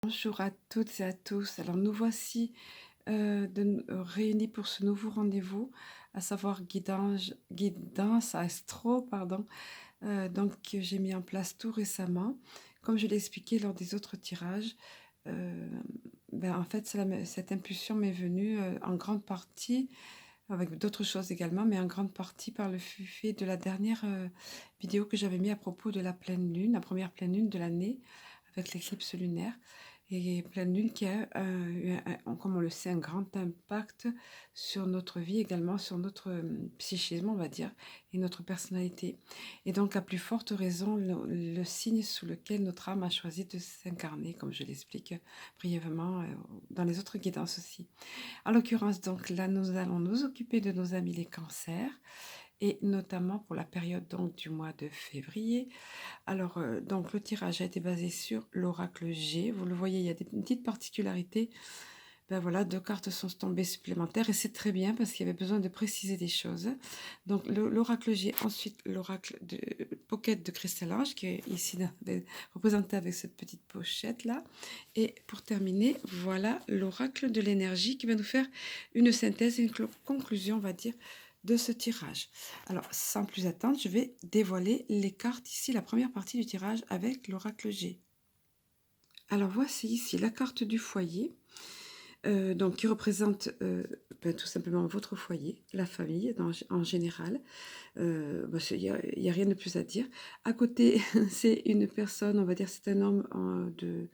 Bonjour à toutes et à tous. Alors nous voici réunis pour ce nouveau rendez-vous, à savoir guidance astro, pardon, que j'ai mis en place tout récemment. Comme je l'ai expliqué lors des autres tirages, euh, en fait, cette impulsion m'est venue en grande partie, avec d'autres choses également, mais en grande partie par le fait de la dernière vidéo que j'avais mis à propos de la pleine lune, la première pleine lune de l'année, avec l'éclipse lunaire. Et pleine lune qui a, comme on le sait, un grand impact sur notre vie, également sur notre psychisme, on va dire, et notre personnalité. Et donc, à plus forte raison, le signe sous lequel notre âme a choisi de s'incarner, comme je l'explique brièvement dans les autres guidances aussi. En l'occurrence, donc là, nous allons nous occuper de nos amis les cancers, et notamment pour la période donc du mois de février. Alors, donc le tirage a été basé sur l'oracle G. Vous le voyez, il y a une petite particularité. Ben voilà, 2 cartes sont tombées supplémentaires et c'est très bien parce qu'il y avait besoin de préciser des choses. Donc l'oracle G, ensuite l'oracle de Pocket de Cristal Ange qui est ici représenté avec cette petite pochette là. Et pour terminer, voilà l'oracle de l'énergie qui va nous faire une synthèse et une conclusion, on va dire, de ce tirage. Alors, sans plus attendre, je vais dévoiler les cartes ici, la première partie du tirage avec l'oracle G. Alors, voici ici la carte du foyer, donc qui représente tout simplement votre foyer, la famille en général. Il n'y a rien de plus à dire. À côté, c'est une personne, on va dire, c'est un homme de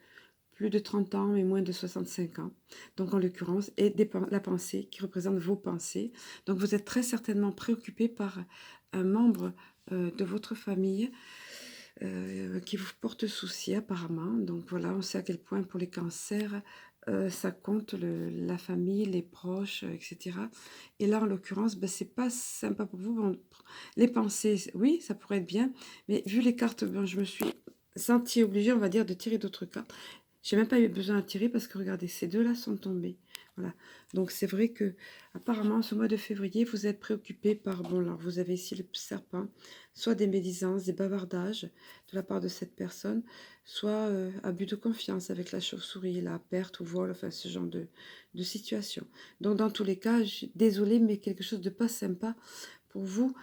plus de 30 ans et moins de 65 ans. Donc, en l'occurrence, et la pensée qui représente vos pensées. Donc, vous êtes très certainement préoccupé par un membre de votre famille qui vous porte souci apparemment. Donc, voilà, on sait à quel point pour les cancers, ça compte la famille, les proches, etc. Et là, en l'occurrence, c'est pas sympa pour vous. Bon, les pensées, oui, ça pourrait être bien. Mais vu les cartes, je me suis sentie obligée, on va dire, de tirer d'autres cartes. J'ai même pas eu besoin de tirer parce que regardez, ces deux-là sont tombés. Voilà. Donc c'est vrai que apparemment ce mois de février, vous êtes préoccupé par, bon là, vous avez ici le serpent, soit des médisances, des bavardages de la part de cette personne, soit abus de confiance avec la chauve-souris, la perte ou vol, enfin ce genre de situation. Donc dans tous les cas, désolée, mais quelque chose de pas sympa pour vous,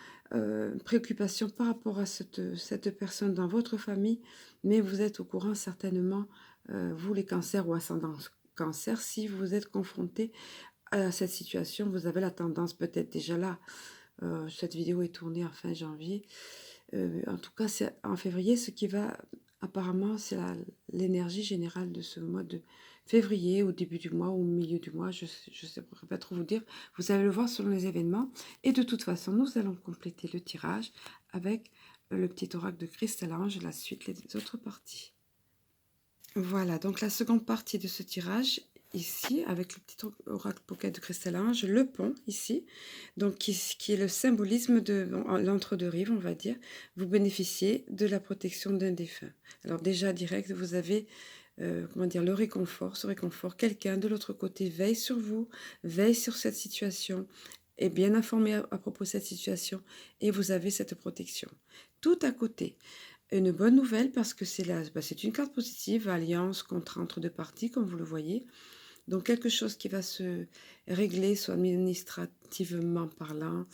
préoccupation par rapport à cette personne dans votre famille, mais vous êtes au courant certainement, vous les cancers ou ascendants cancer, si vous êtes confronté à cette situation, vous avez la tendance peut-être déjà là. Cette vidéo est tournée en fin janvier. En tout cas, c'est en février, ce qui va apparemment, c'est l'énergie générale de ce mois de février, au début du mois ou au milieu du mois, je ne sais pas trop vous dire. Vous allez le voir selon les événements. Et de toute façon, nous allons compléter le tirage avec le petit oracle de Cristal Ange, la suite, les autres parties. Voilà, donc la seconde partie de ce tirage, ici, avec le petit oracle pocket de Cristal Ange, le pont, ici, donc qui est le symbolisme de l'entre-deux-rives, on va dire. Vous bénéficiez de la protection d'un défunt. Alors déjà, direct, vous avez, comment dire, le réconfort, ce réconfort. Quelqu'un de l'autre côté veille sur vous, veille sur cette situation, est bien informé à propos de cette situation, et vous avez cette protection. Tout à côté, une bonne nouvelle parce que c'est une carte positive, alliance, contrat entre deux parties, comme vous le voyez. Donc quelque chose qui va se régler, soit administrativement parlant,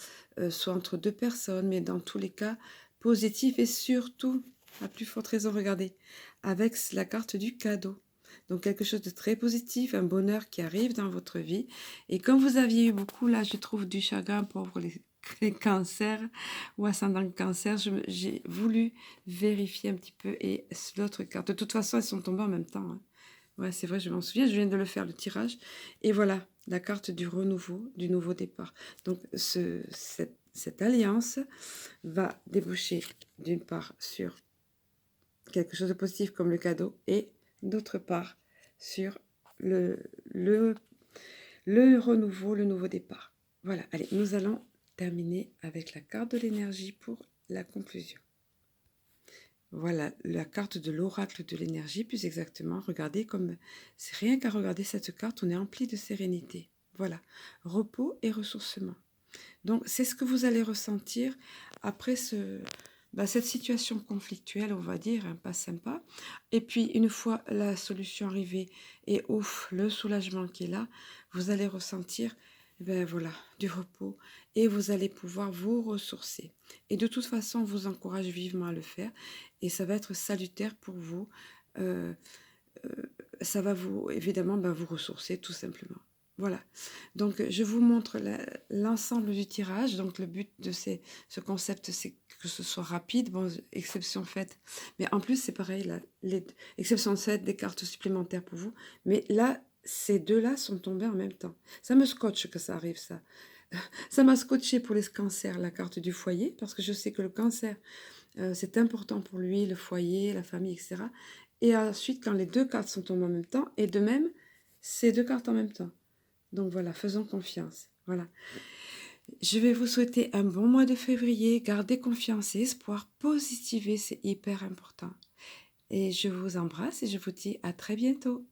soit entre deux personnes, mais dans tous les cas, positif et surtout, à plus forte raison, regardez, avec la carte du cadeau. Donc quelque chose de très positif, un bonheur qui arrive dans votre vie. Et comme vous aviez eu beaucoup, là, je trouve, du chagrin pour les cancers ou ascendant cancer, j'ai voulu vérifier un petit peu et l'autre carte. De toute façon, elles sont tombées en même temps. Hein. Ouais, c'est vrai, je m'en souviens, je viens de le faire, le tirage. Et voilà, la carte du renouveau, du nouveau départ. Donc, cette alliance va déboucher d'une part sur quelque chose de positif comme le cadeau et d'autre part sur le renouveau, le nouveau départ. Voilà, allez, nous allons terminer avec la carte de l'énergie pour la conclusion. Voilà, la carte de l'oracle de l'énergie, plus exactement. Regardez comme c'est rien qu'à regarder cette carte, on est empli de sérénité. Voilà, repos et ressourcement. Donc, c'est ce que vous allez ressentir après bah, cette situation conflictuelle, on va dire, hein, pas sympa. Et puis, une fois la solution arrivée et ouf, le soulagement qui est là, vous allez ressentir, ben voilà, du repos et vous allez pouvoir vous ressourcer. Et de toute façon, on vous encourage vivement à le faire et ça va être salutaire pour vous. Euh, Ça va vous, évidemment, ben, vous ressourcer tout simplement. Voilà. Donc, je vous montre l'ensemble du tirage. Donc, le but de ce concept, c'est que ce soit rapide. Bon, exception faite. Mais en plus, c'est pareil, là, les exceptions faites, des cartes supplémentaires pour vous. Mais là, ces deux-là sont tombés en même temps. Ça me scotche que ça arrive, ça. Ça m'a scotché pour les cancers, la carte du foyer, parce que je sais que le cancer, c'est important pour lui, le foyer, la famille, etc. Et ensuite, quand les deux cartes sont tombées en même temps, et de même, ces deux cartes en même temps. Donc voilà, faisons confiance. Voilà. Je vais vous souhaiter un bon mois de février. Gardez confiance et espoir. Positiver, c'est hyper important. Et je vous embrasse et je vous dis à très bientôt.